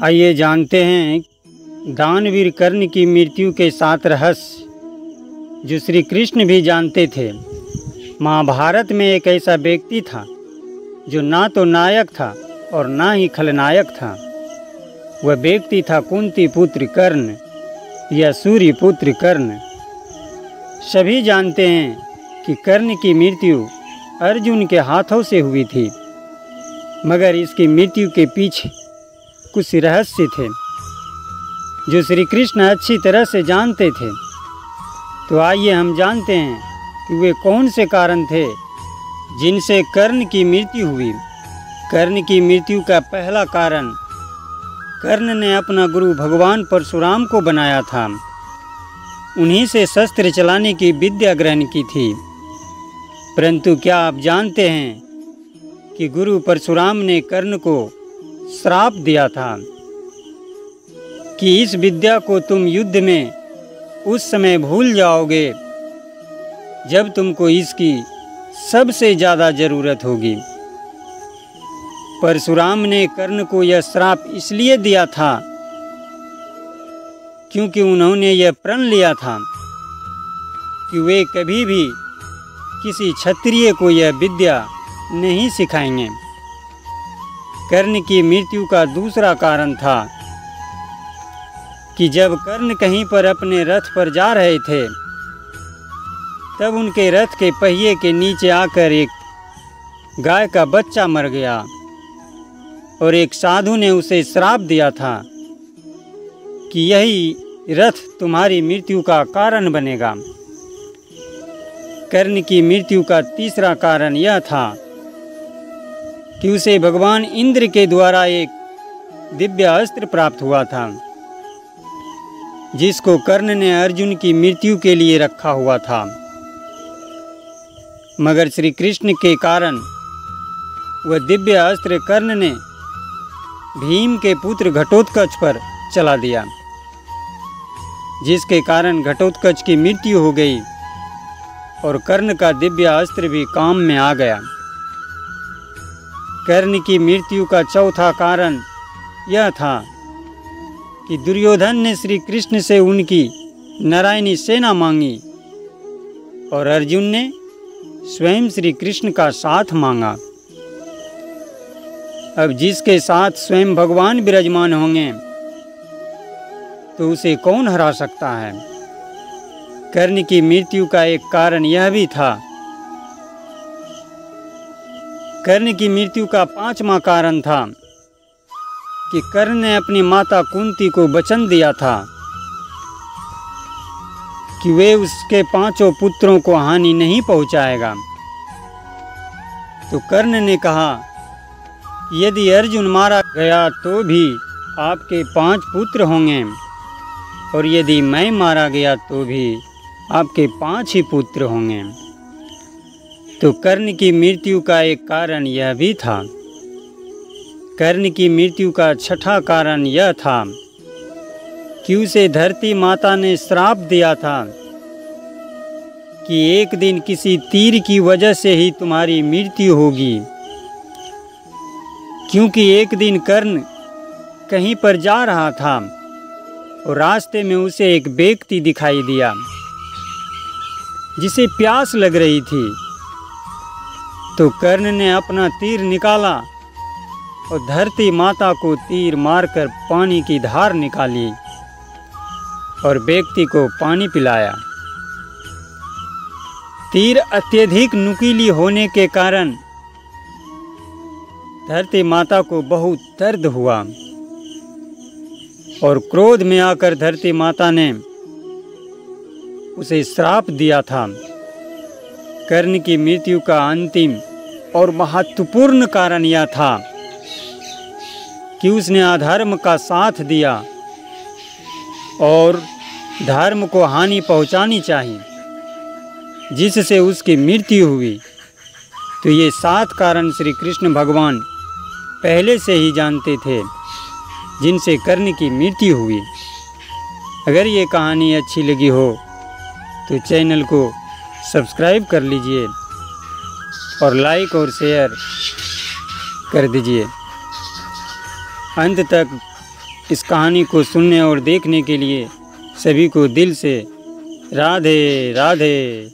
आइए जानते हैं दानवीर कर्ण की मृत्यु के 7 रहस्य जो श्री कृष्ण भी जानते थे। महाभारत में एक ऐसा व्यक्ति था जो ना तो नायक था और ना ही खलनायक था। वह व्यक्ति था कुंती पुत्र कर्ण या सूर्य पुत्र कर्ण। सभी जानते हैं कि कर्ण की मृत्यु अर्जुन के हाथों से हुई थी, मगर इसकी मृत्यु के पीछे कुछ रहस्य थे जो श्री कृष्ण अच्छी तरह से जानते थे। तो आइए हम जानते हैं कि वे कौन से कारण थे जिनसे कर्ण की मृत्यु हुई। कर्ण की मृत्यु का पहला कारण, कर्ण ने अपना गुरु भगवान परशुराम को बनाया था। उन्हीं से शस्त्र चलाने की विद्या ग्रहण की थी। परंतु क्या आप जानते हैं कि गुरु परशुराम ने कर्ण को श्राप दिया था कि इस विद्या को तुम युद्ध में उस समय भूल जाओगे जब तुमको इसकी सबसे ज़्यादा ज़रूरत होगी। परशुराम ने कर्ण को यह श्राप इसलिए दिया था क्योंकि उन्होंने यह प्रण लिया था कि वे कभी भी किसी क्षत्रिय को यह विद्या नहीं सिखाएंगे। कर्ण की मृत्यु का दूसरा कारण था कि जब कर्ण कहीं पर अपने रथ पर जा रहे थे, तब उनके रथ के पहिए के नीचे आकर एक गाय का बच्चा मर गया और एक साधु ने उसे श्राप दिया था कि यही रथ तुम्हारी मृत्यु का कारण बनेगा। कर्ण की मृत्यु का तीसरा कारण यह था कि उसे भगवान इंद्र के द्वारा एक दिव्य अस्त्र प्राप्त हुआ था, जिसको कर्ण ने अर्जुन की मृत्यु के लिए रखा हुआ था। मगर श्री कृष्ण के कारण वह दिव्य अस्त्र कर्ण ने भीम के पुत्र घटोत्कच पर चला दिया, जिसके कारण घटोत्कच की मृत्यु हो गई और कर्ण का दिव्य अस्त्र भी काम में आ गया। कर्ण की मृत्यु का चौथा कारण यह था कि दुर्योधन ने श्री कृष्ण से उनकी नारायणी सेना मांगी और अर्जुन ने स्वयं श्री कृष्ण का साथ मांगा। अब जिसके साथ स्वयं भगवान विराजमान होंगे तो उसे कौन हरा सकता है। कर्ण की मृत्यु का एक कारण यह भी था। कर्ण की मृत्यु का 5वां कारण था कि कर्ण ने अपनी माता कुंती को वचन दिया था कि वे उसके 5 पुत्रों को हानि नहीं पहुंचाएगा। तो कर्ण ने कहा, यदि अर्जुन मारा गया तो भी आपके 5 पुत्र होंगे और यदि मैं मारा गया तो भी आपके 5 ही पुत्र होंगे। तो कर्ण की मृत्यु का एक कारण यह भी था। कर्ण की मृत्यु का 6ठा कारण यह था कि उसे धरती माता ने श्राप दिया था कि एक दिन किसी तीर की वजह से ही तुम्हारी मृत्यु होगी। क्योंकि एक दिन कर्ण कहीं पर जा रहा था और रास्ते में उसे एक व्यक्ति दिखाई दिया जिसे प्यास लग रही थी। तो कर्ण ने अपना तीर निकाला और धरती माता को तीर मारकर पानी की धार निकाली और व्यक्ति को पानी पिलाया। तीर अत्यधिक नुकीली होने के कारण धरती माता को बहुत दर्द हुआ और क्रोध में आकर धरती माता ने उसे श्राप दिया था। कर्ण की मृत्यु का अंतिम और महत्वपूर्ण कारण यह था कि उसने अधर्म का साथ दिया और धर्म को हानि पहुंचानी चाहिए, जिससे उसकी मृत्यु हुई। तो ये 7 कारण श्री कृष्ण भगवान पहले से ही जानते थे जिनसे कर्ण की मृत्यु हुई। अगर ये कहानी अच्छी लगी हो तो चैनल को सब्सक्राइब कर लीजिए और लाइक और शेयर कर दीजिए। अंत तक इस कहानी को सुनने और देखने के लिए सभी को दिल से राधे राधे।